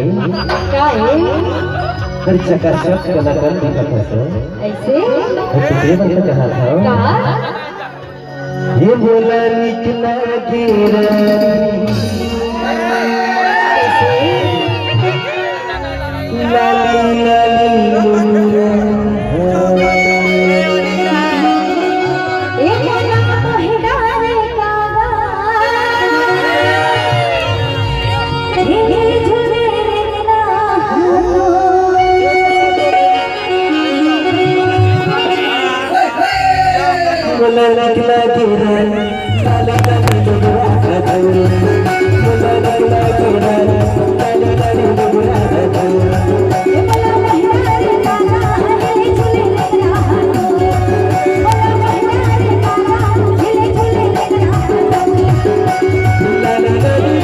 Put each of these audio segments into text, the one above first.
क्या है? हर चकाचक कलाकार दिखत हसो ऐसे तुझे बता कहा था का ये बोला निकला गिरा लाली लाली ए मोला मोहडारे कागा हे झुरे ना बोला निकला गिरा लाली लाली बोला निकला गिरा लाली लाली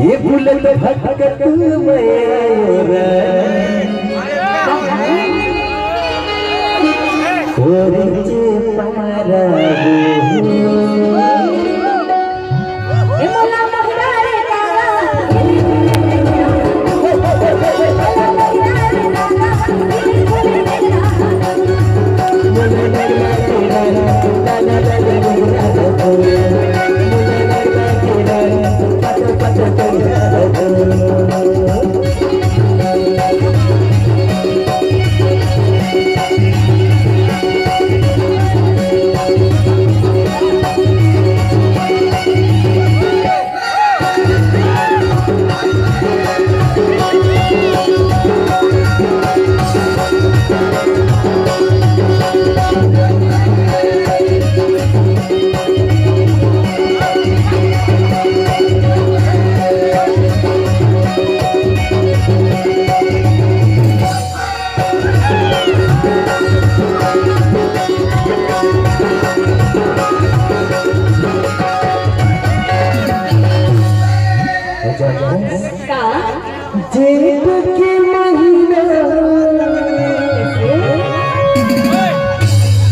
ये बुलंद भटकत मयूर ओरिचे पारा ए मोला मोहडारे कागा जेठ के महीना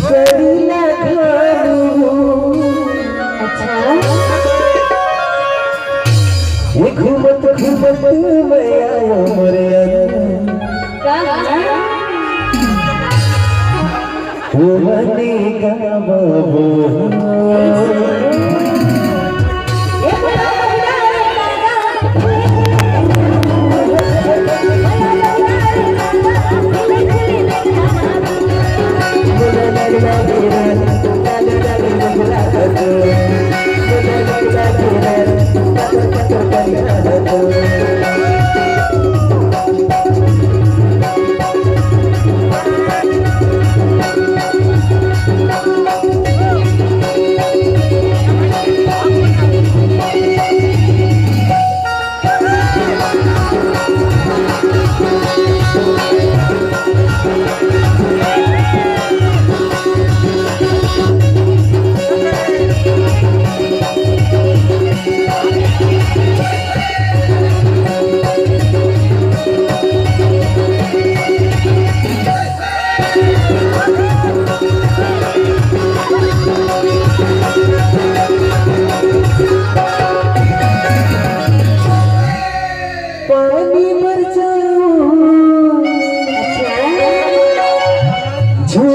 करीना खालू अच्छा ये घूमत घूमत मैं आया मोरे का वो मनी का बाबू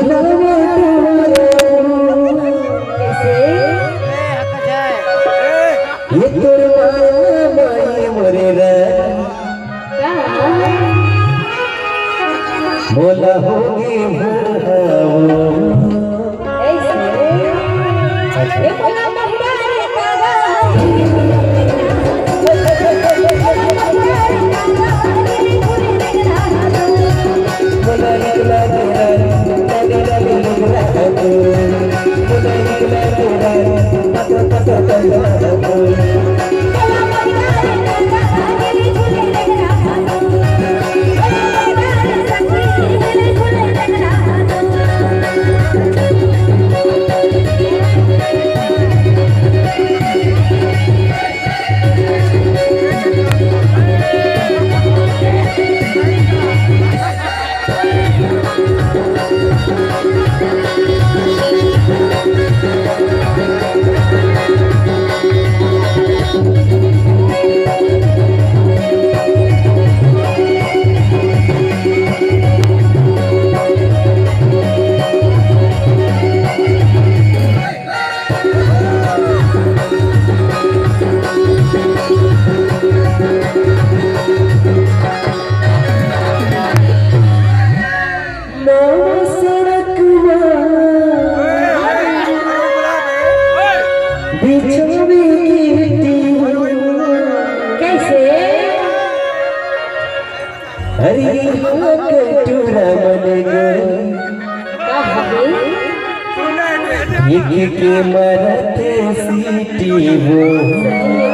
बुलावे कैसे ये तोर माया माई मोरे रे का बोला होगी भूहाओ ऐसे ए मोला मोहरा रे कागा बोला निकला तेरा निकला निकला बोला निकला तेरा पता पता पता कैसे हरी कटोरा मन गई का हबे एक के मरते सीटी वो